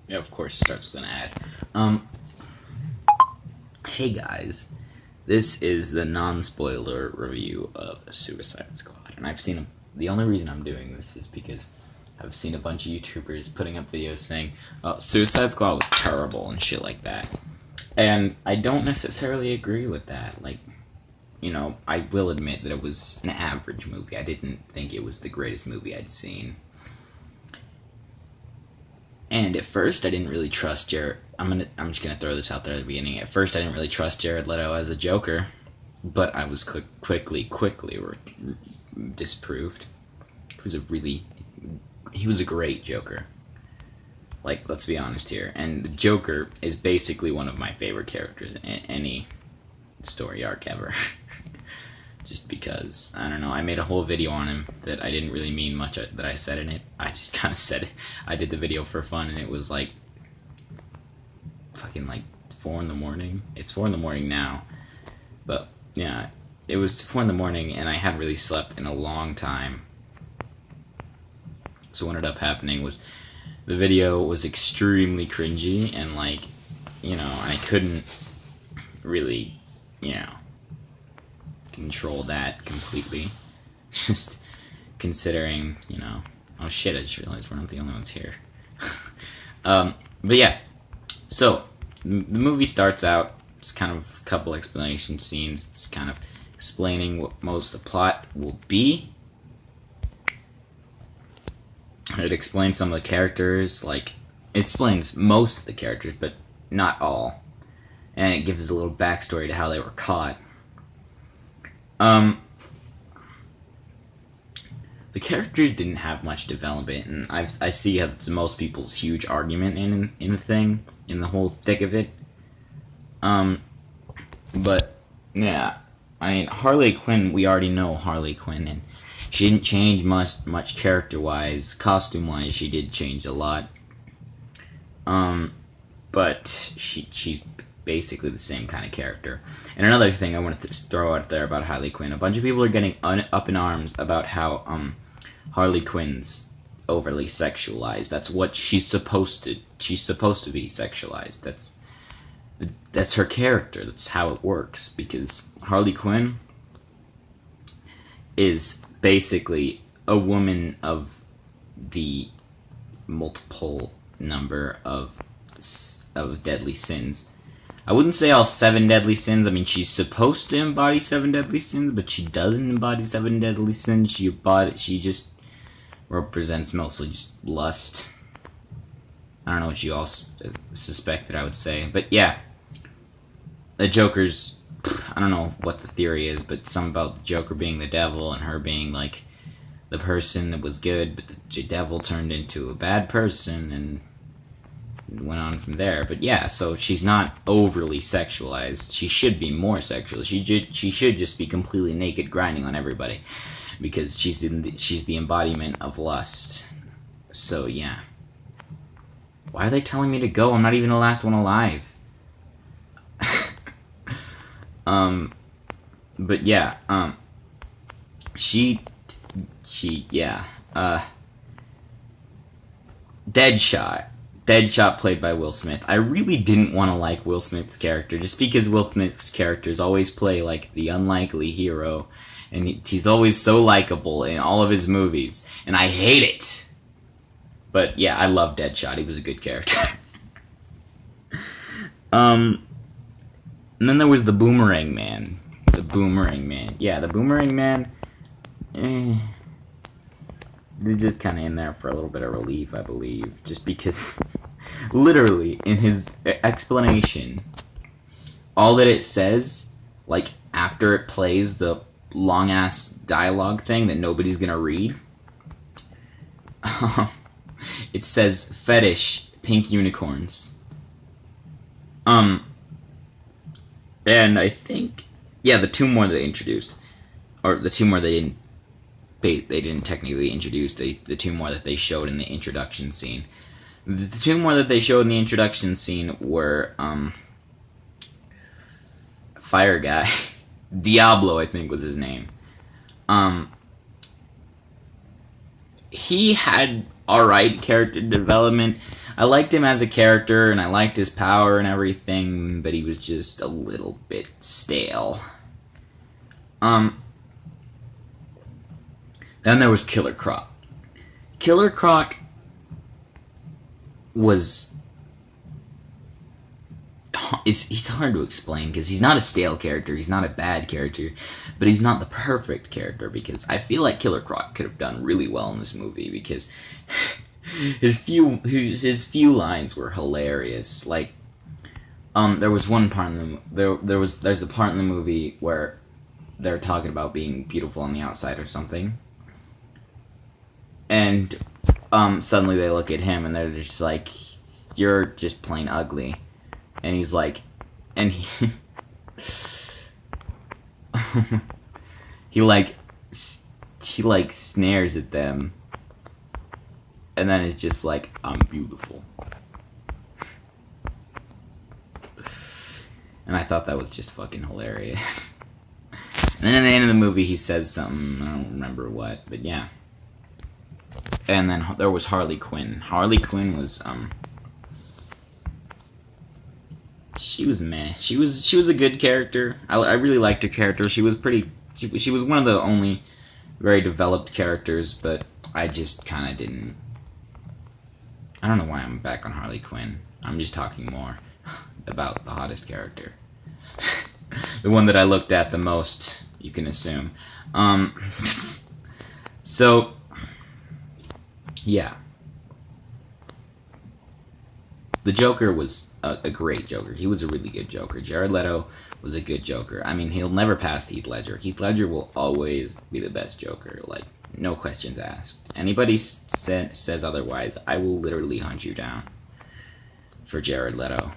Yeah, of course, it starts with an ad. Hey guys, this is the non-spoiler review of Suicide Squad, and the only reason I'm doing this is because I've seen a bunch of YouTubers putting up videos saying, "Oh, Suicide Squad was terrible" and shit like that, and I don't necessarily agree with that. Like, I will admit that it was an average movie. I didn't think it was the greatest movie I'd seen. And at first, I didn't really trust Jared. I'm just gonna throw this out there at the beginning. At first, I didn't really trust Jared Leto as a Joker, but I was quickly disproved. He was a great Joker. Like, let's be honest here. And the Joker is basically one of my favorite characters in any story arc ever. Just because, I don't know, I made a whole video on him that I didn't really mean much that I said in it. I just kind of said it. I did the video for fun, and it was like, fucking like 4 in the morning. It's 4 in the morning now. But, yeah, it was 4 in the morning, and I hadn't really slept in a long time. So what ended up happening was, the video was extremely cringy, and like, I couldn't really, control that completely. Just considering, oh shit, I just realized we're not the only ones here. But yeah, so the movie starts out, it's kind of a couple explanation scenes. It's kind of explaining what most of the plot will be. It explains some of the characters, like, it explains most of the characters, but not all. And it gives a little backstory to how they were caught. The characters didn't have much development, and I see how it's most people's huge argument in the whole thick of it. But yeah, I mean, Harley Quinn, we already know Harley Quinn, and she didn't change much character wise. Costume wise, she did change a lot. But she's basically the same kind of character. And another thing I wanted to throw out there about Harley Quinn, a bunch of people are getting up in arms about how Harley Quinn's overly sexualized. That's what she's supposed to be sexualized. That's her character. That's how it works, because Harley Quinn is basically a woman of the multiple number of deadly sins. I wouldn't say all 7 deadly sins. I mean, she's supposed to embody 7 deadly sins, but she doesn't embody 7 deadly sins. She just represents mostly just lust. I don't know what you all suspected, I would say. But yeah, the Joker's, I don't know what the theory is, but something about the Joker being the devil and her being like the person that was good, but the devil turned into a bad person and went on from there. But yeah, so she's not overly sexualized. She should be more sexual. She should just be completely naked, grinding on everybody, because she's the embodiment of lust. So yeah. Why are they telling me to go? I'm not even the last one alive. But yeah, Deadshot played by Will Smith. I really didn't want to like Will Smith's character, just because Will Smith's characters always play like the unlikely hero, and he's always so likable in all of his movies, and I hate it. But yeah, I love Deadshot. He was a good character. And then there was the Boomerang Man. Yeah, the Boomerang Man. They're just kind of in there for a little bit of relief, I believe. Just because, literally, in his explanation, all that it says, like, after it plays the long-ass dialogue thing that nobody's gonna read, it says, fetish, pink unicorns. And I think, yeah, the 2 more they introduced, or the 2 more they didn't technically introduce, the 2 more that they showed in the introduction scene. The 2 more that they showed in the introduction scene were, Fire Guy. Diablo, I think was his name. He had alright character development. I liked him as a character, and I liked his power and everything, but he was just a little bit stale. Then there was Killer Croc. Killer Croc was... He's hard to explain, because he's not a stale character, he's not a bad character, but he's not the perfect character, because I feel like Killer Croc could have done really well in this movie, because his few lines were hilarious. Like, there was one part in there's a part in the movie where they're talking about being beautiful on the outside or something, and suddenly they look at him and they're just like, "You're just plain ugly," and he's like, and he like snares at them, and then it's just like, "I'm beautiful," and I thought that was just fucking hilarious. And then at the end of the movie, he says something, I don't remember what, but yeah. And then there was Harley Quinn. Harley Quinn was, she was meh. She was a good character. I really liked her character. She was she was one of the only very developed characters, but I just kind of didn't. I don't know why I'm back on Harley Quinn. I'm just talking more about the hottest character. The one that I looked at the most, you can assume. So, yeah. The Joker was a great Joker. He was a really good Joker. Jared Leto was a good Joker. I mean, he'll never pass Heath Ledger. Heath Ledger will always be the best Joker. Like, no questions asked. Anybody says otherwise, I will literally hunt you down for Jared Leto.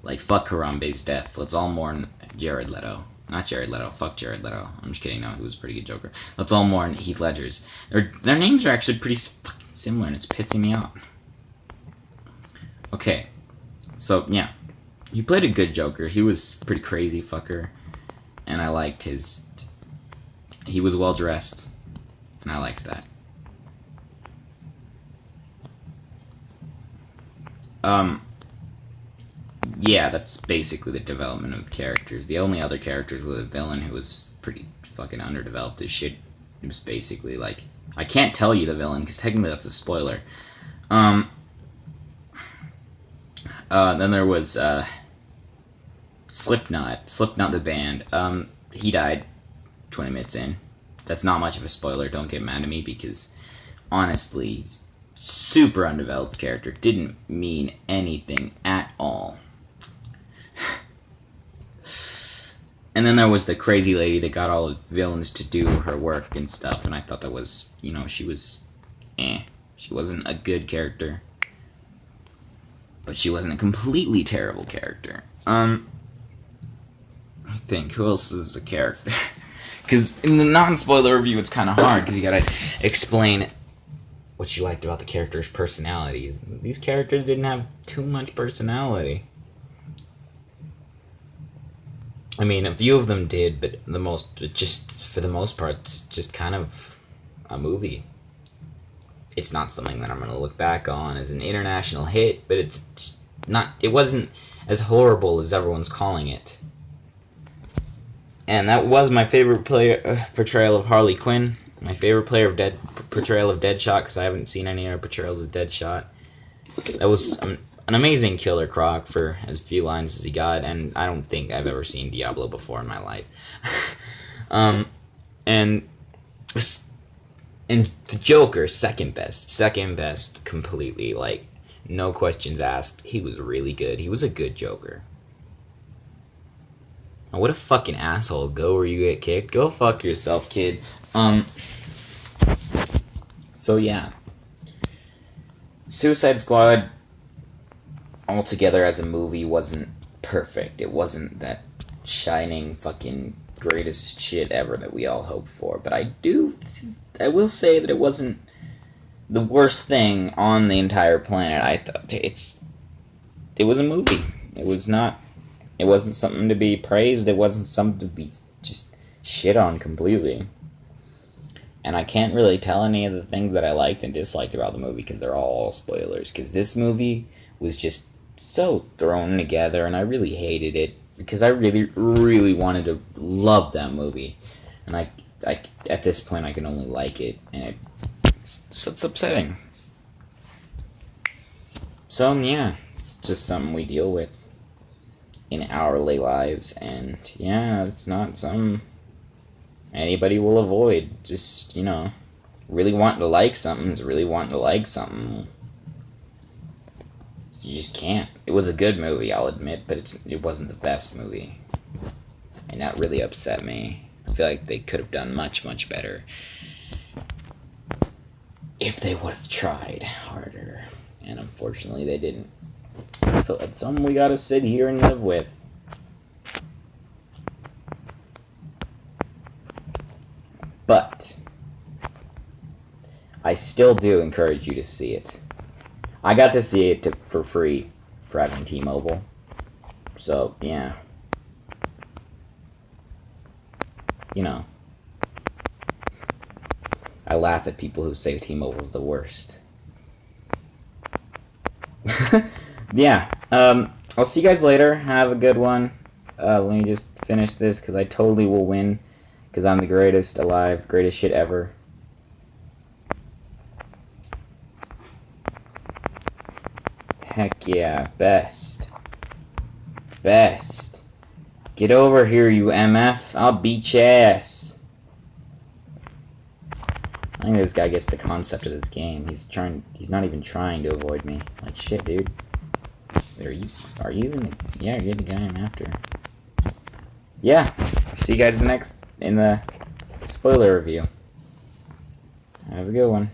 Like, fuck Harambe's death. Let's all mourn Jared Leto. Not Jared Leto. Fuck Jared Leto. I'm just kidding. No, he was a pretty good Joker. Let's all mourn Heath Ledger's. Their names are actually pretty fucking similar, and it's pissing me off. Okay. So, yeah. He played a good Joker. He was a pretty crazy fucker. And I liked his... He was well dressed. And I liked that. Yeah, that's basically the development of the characters. The only other characters was a villain who was pretty fucking underdeveloped as shit. It was basically like... I can't tell you the villain, because technically that's a spoiler. Then there was, Slipknot. Slipknot the band. He died 20 minutes in. That's not much of a spoiler, don't get mad at me, because, honestly, super undeveloped character. Didn't mean anything at all. And then there was the crazy lady that got all the villains to do her work and stuff, and I thought that was, you know, she was, She wasn't a good character. But she wasn't a completely terrible character. I think, who else is a character? Because in the non-spoiler review, it's kind of hard, because you gotta explain what you liked about the characters' personalities. These characters didn't have too much personality. I mean, a few of them did, but for the most part, it's just kind of a movie. It's not something that I'm going to look back on as an international hit, but it wasn't as horrible as everyone's calling it. And that was my favorite portrayal of Harley Quinn. My favorite portrayal of Deadshot, because I haven't seen any other portrayals of Deadshot. That was an amazing Killer Croc for as few lines as he got, and I don't think I've ever seen Diablo before in my life. And the Joker, second best completely, like, no questions asked. He was really good. He was a good Joker. Now, what a fucking asshole. Go where you get kicked. Go fuck yourself, kid. So yeah. Suicide Squad altogether as a movie wasn't perfect. It wasn't that shining fucking greatest shit ever that we all hoped for. But I will say that it wasn't the worst thing on the entire planet. I thought it was a movie. It wasn't something to be praised. It wasn't something to be just shit on completely. And I can't really tell any of the things that I liked and disliked about the movie because they're all spoilers. Because this movie was just so thrown together, and I really hated it because I really, really wanted to love that movie, and I at this point I can only like it, and it's upsetting. So yeah, it's just something we deal with in our lives, and yeah, it's not something anybody will avoid. Just, really wanting to like something is really wanting to like something. You just can't. It was a good movie, I'll admit, but it wasn't the best movie, and that really upset me. I feel like they could have done much, much better if they would have tried harder, and unfortunately they didn't. So it's something we gotta sit here and live with. But I still do encourage you to see it. I got to see it for free for having T-Mobile. So, yeah. I laugh at people who say T-Mobile's the worst. Yeah. I'll see you guys later. Have a good one. Let me just finish this because I totally will win because I'm the greatest alive, greatest shit ever. Heck yeah, best. Best. Get over here, you MF. I'll beat your ass. I think this guy gets the concept of this game. He's not even trying to avoid me. Like, shit, dude. Are you in the, yeah, you're the guy I'm after. Yeah. See you guys in the spoiler review. Have a good one.